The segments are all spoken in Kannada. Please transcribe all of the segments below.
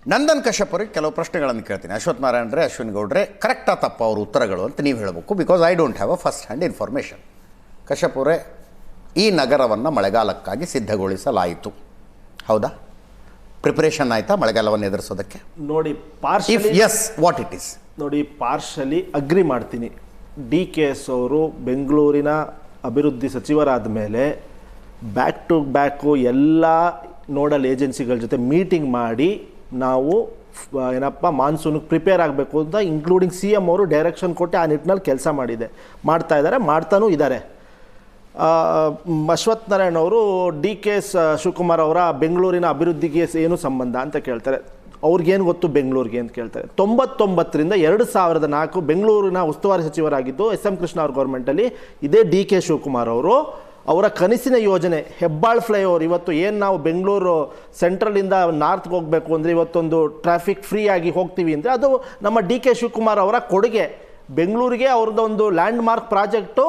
ನಂದನ್ ಕಶ್ಯಪ್ ಅವ್ರಿಗೆ ಕೆಲವು ಪ್ರಶ್ನೆಗಳನ್ನು ಕೇಳ್ತೀನಿ. ಅಶ್ವಥ್ ನಾರಾಯಣರೇ, ಅಶ್ವಿನ್ ಗೌಡ್ರೆ, ಕರೆಕ್ಟಾ ತಪ್ಪ ಅವ್ರ ಉತ್ತರಗಳು ಅಂತ ನೀವು ಹೇಳಬೇಕು. Because I don't have a first hand information. Kashyap ಅವರೇ, ಈ ನಗರವನ್ನು ಮಳೆಗಾಲಕ್ಕಾಗಿ ಸಿದ್ಧಗೊಳಿಸಲಾಯಿತು, ಹೌದಾ? ಪ್ರಿಪರೇಷನ್ ಆಯಿತಾ ಮಳೆಗಾಲವನ್ನು ಎದುರಿಸೋದಕ್ಕೆ? ನೋಡಿ, partially yes, what it is? ನೋಡಿ, ಪಾರ್ಶಲಿ ಅಗ್ರಿ ಮಾಡ್ತೀನಿ. DKS ಅವರು ಬೆಂಗಳೂರಿನ ಅಭಿವೃದ್ಧಿ ಸಚಿವರಾದ ಮೇಲೆ ಬ್ಯಾಕ್ ಟು ಬ್ಯಾಕು ಎಲ್ಲ ನೋಡಲ್ ಏಜೆನ್ಸಿಗಳ ಜೊತೆ ಮೀಟಿಂಗ್ ಮಾಡಿ ನಾವು ಮಾನ್ಸೂನ್ಗೆ ಪ್ರಿಪೇರ್ ಆಗಬೇಕು ಅಂತ ಇನ್ಕ್ಲೂಡಿಂಗ್ CM ಅವರು ಡೈರೆಕ್ಷನ್ ಕೊಟ್ಟು ಆ ನಿಟ್ಟಿನಲ್ಲಿ ಕೆಲಸ ಮಾಡ್ತಾ ಇದ್ದಾರೆ, ಮಾಡ್ತಾನೂ ಇದ್ದಾರೆ. ಅಶ್ವಥ್ ನಾರಾಯಣ್ ಅವರು DKS ಶಿವಕುಮಾರ್ ಅವರ ಬೆಂಗಳೂರಿನ ಅಭಿವೃದ್ಧಿಗೆ ಏನು ಸಂಬಂಧ ಅಂತ ಕೇಳ್ತಾರೆ. ಅವ್ರಿಗೇನು ಗೊತ್ತು ಬೆಂಗಳೂರಿಗೆ ಅಂತ ಕೇಳ್ತಾರೆ. 99ರಿಂದ 2004 ಬೆಂಗಳೂರಿನ ಉಸ್ತುವಾರಿ ಸಚಿವರಾಗಿದ್ದು SM ಕೃಷ್ಣ ಅವ್ರ ಗೌರ್ಮೆಂಟಲ್ಲಿ ಇದೇ DK ಶಿವಕುಮಾರ್ ಅವರು ಅವರ ಕನಸಿನ ಯೋಜನೆ ಹೆಬ್ಬಾಳ್ ಫ್ಲೈಓವರ್, ಇವತ್ತು ಏನು ನಾವು ಬೆಂಗಳೂರು ಸೆಂಟ್ರಲಿಂದ ನಾರ್ತ್ಗೆ ಹೋಗಬೇಕು ಅಂದರೆ ಇವತ್ತೊಂದು ಟ್ರಾಫಿಕ್ ಫ್ರೀ ಆಗಿ ಹೋಗ್ತೀವಿ ಅಂದರೆ ಅದು ನಮ್ಮ DK ಶಿವಕುಮಾರ್ ಅವರ ಕೊಡುಗೆ. ಬೆಂಗಳೂರಿಗೆ ಅವ್ರದ್ದೊಂದು ಲ್ಯಾಂಡ್ ಮಾರ್ಕ್ ಪ್ರಾಜೆಕ್ಟು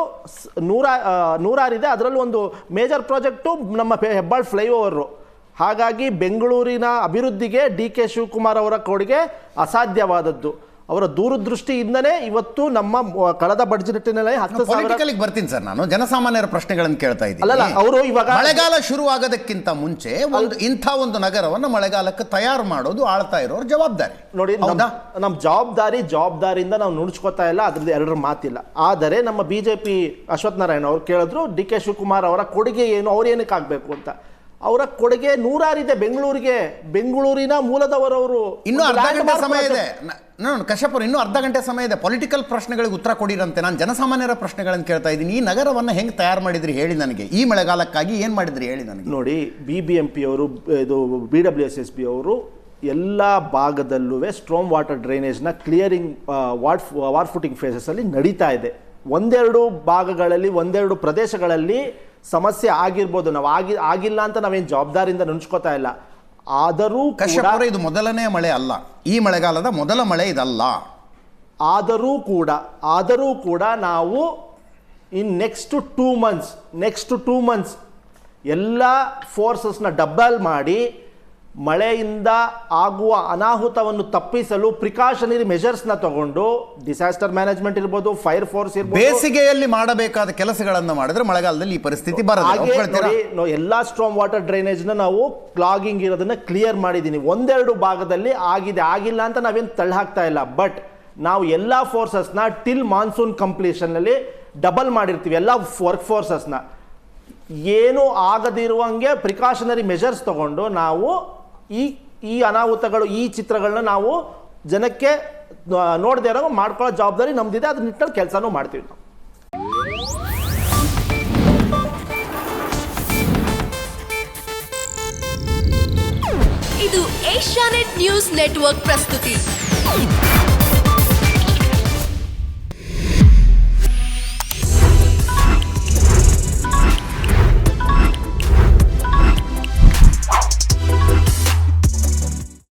ನೂರಾರಿದೆ, ಅದರಲ್ಲಿ ಒಂದು ಮೇಜರ್ ಪ್ರಾಜೆಕ್ಟು ನಮ್ಮ ಹೆಬ್ಬಾಳ್ ಫ್ಲೈಓವರು. ಹಾಗಾಗಿ ಬೆಂಗಳೂರಿನ ಅಭಿವೃದ್ಧಿಗೆ DK ಶಿವಕುಮಾರ್ ಅವರ ಕೊಡುಗೆ ಅಸಾಧ್ಯವಾದದ್ದು. ಅವರ ದೂರದೃಷ್ಟಿಯಿಂದನೇ ಇವತ್ತು ನಮ್ಮ ಕಳೆದ ಬಡ್ಜೆಟ್ನಲ್ಲಿ 10,000 ಬರ್ತೀನಿ ಸರ್. ನಾನು ಜನಸಾಮಾನ್ಯರ ಪ್ರಶ್ನೆಗಳನ್ನು ಕೇಳ್ತಾ ಇದ್ದೀನಿ. ಅಲ್ಲ, ಅವರು ಇವಾಗ ಮಳೆಗಾಲ ಶುರು ಆಗೋದಕ್ಕಿಂತ ಮುಂಚೆ ಇಂಥ ಒಂದು ನಗರವನ್ನು ಮಳೆಗಾಲಕ್ಕೆ ತಯಾರು ಮಾಡೋದು ಆಳ್ತಾ ಇರೋರು ಜವಾಬ್ದಾರಿ. ನೋಡಿ, ನಮ್ಮ ಜವಾಬ್ದಾರಿಯಿಂದ ನಾವು ನುಡ್ಸ್ಕೊತಾ ಇಲ್ಲ, ಅದ್ರದ್ದು ಎರಡರ ಮಾತಿಲ್ಲ. ಆದರೆ ನಮ್ಮ BJP ಅಶ್ವಥ್ ನಾರಾಯಣ್ ಅವ್ರು ಕೇಳಿದ್ರು DK ಶಿವಕುಮಾರ್ ಅವರ ಕೊಡುಗೆ ಏನು, ಅವ್ರು ಏನಕ್ಕೆ ಆಗಬೇಕು ಅಂತ. ಅವರ ಕೊಡುಗೆ ನೂರಾರಿದೆ ಬೆಂಗಳೂರಿಗೆ. ಬೆಂಗಳೂರಿನ ಮೂಲದವರವರು. ಇನ್ನೂ ಅರ್ಧ ಗಂಟೆ ಸಮಯ ಇದೆ. ಕಶ್ಯಪ್ ಅವರು, ಇನ್ನೂ ಅರ್ಧ ಗಂಟೆ ಸಮಯ ಇದೆ. ಪೊಲಿಟಿಕಲ್ ಪ್ರಶ್ನೆಗಳಿಗೆ ಉತ್ತರ ಕೊಡಿರಂತೆ. ನಾನು ಜನಸಾಮಾನ್ಯರ ಪ್ರಶ್ನೆಗಳನ್ನು ಕೇಳ್ತಾ ಇದ್ದೀನಿ. ಈ ನಗರವನ್ನು ಹೆಂಗೆ ತಯಾರು ಮಾಡಿದ್ರಿ ಹೇಳಿ ನನಗೆ. ಈ ಮಳೆಗಾಲಕ್ಕಾಗಿ ಏನು ಮಾಡಿದ್ರಿ ಹೇಳಿ ನನಗೆ. ನೋಡಿ, BBMP ಅವರು, ಇದು BWSSB ಅವರು ಎಲ್ಲ ಭಾಗದಲ್ಲೂ ಸ್ಟ್ರಾಮ್ ವಾಟರ್ ಡ್ರೈನೇಜ್ನ ಕ್ಲಿಯರಿಂಗ್ ವಾರ್ ಫುಟಿಂಗ್ ಫೇಸಸಲ್ಲಿ ನಡೀತಾ ಇದೆ. ಒಂದೆರಡು ಭಾಗಗಳಲ್ಲಿ, ಒಂದೆರಡು ಪ್ರದೇಶಗಳಲ್ಲಿ ಸಮಸ್ಯೆ ಆಗಿರ್ಬೋದು. ನಾವು ಆಗಿಲ್ಲ ಅಂತ ನಾವೇನು ಜವಾಬ್ದಾರಿಯಿಂದ ನುಣ್ಸ್ಕೊತಾ ಇಲ್ಲ. ಆದರೂ ಕಶ್ಯಪ್ ಅವರೇ, ಇದು ಮೊದಲನೇ ಮಳೆ ಅಲ್ಲ, ಈ ಮಳೆಗಾಲದ ಮೊದಲ ಮಳೆ ಇದಲ್ಲ. ಆದರೂ ಕೂಡ ನಾವು ನೆಕ್ಸ್ಟ್ ಟೂ ಮಂತ್ಸ್ ಎಲ್ಲ ಫೋರ್ಸಸ್ನ ಡಬಲ್ ಮಾಡಿ ಮಳೆಯಿಂದ ಆಗುವ ಅನಾಹುತವನ್ನು ತಪ್ಪಿಸಲು ಪ್ರಿಕಾಷನರಿ ಮೆಷರ್ಸ್ನ ತಗೊಂಡು, ಡಿಸಾಸ್ಟರ್ ಮ್ಯಾನೇಜ್ಮೆಂಟ್ ಇರ್ಬೋದು, ಫೈರ್ ಫೋರ್ಸ್ ಇರ್ಬೋದು, ಬೇಸಿಗೆಯಲ್ಲಿ ಮಾಡಬೇಕಾದ ಕೆಲಸಗಳನ್ನು ಮಾಡಿದ್ರೆ ಮಳೆಗಾಲದಲ್ಲಿ ಈ ಪರಿಸ್ಥಿತಿ ಬರಲ್ಲ. ಎಲ್ಲ ಸ್ಟ್ರಾಮ್ ವಾಟರ್ ಡ್ರೈನೇಜ್ನ ನಾವು ಕ್ಲಾಗಿಂಗ್ ಇರೋದನ್ನ ಕ್ಲಿಯರ್ ಮಾಡಿದ್ದೀನಿ. ಒಂದೆರಡು ಭಾಗದಲ್ಲಿ ಆಗಿಲ್ಲ ಅಂತ ನಾವೇನು ತಳ್ಳಿ ಹಾಕ್ತಾ ಇಲ್ಲ. ಬಟ್ ನಾವು ಎಲ್ಲ ಫೋರ್ಸಸ್ನ ಟಿಲ್ ಮಾನ್ಸೂನ್ ಕಂಪ್ಲೀಷನ್ನಲ್ಲಿ ಡಬಲ್ ಮಾಡಿರ್ತೀವಿ. ಎಲ್ಲ ವರ್ಕ್ ಫೋರ್ಸಸ್ನ ಏನು ಆಗದಿರುವಂಗೆ ಪ್ರಿಕಾಷನರಿ ಮೆಷರ್ಸ್ ತಗೊಂಡು ನಾವು ಈ ಅನಾಹುತಗಳು, ಈ ಚಿತ್ರಗಳನ್ನ ನಾವು ಜನಕ್ಕೆ ನೋಡದೇ ಇರೋ ಮಾಡ್ಕೊಳ್ಳೋ ಜವಾಬ್ದಾರಿ ನಮ್ದಿದೆ. ಅದ್ರ ನಿಟ್ಟಿನಲ್ಲಿ ಕೆಲಸನೂ ಮಾಡ್ತೀವಿ ನಾವು. ಇದು ಏಷ್ಯಾನೆಟ್ ನ್ಯೂಸ್ ನೆಟ್ವರ್ಕ್ ಪ್ರಸ್ತುತಿ.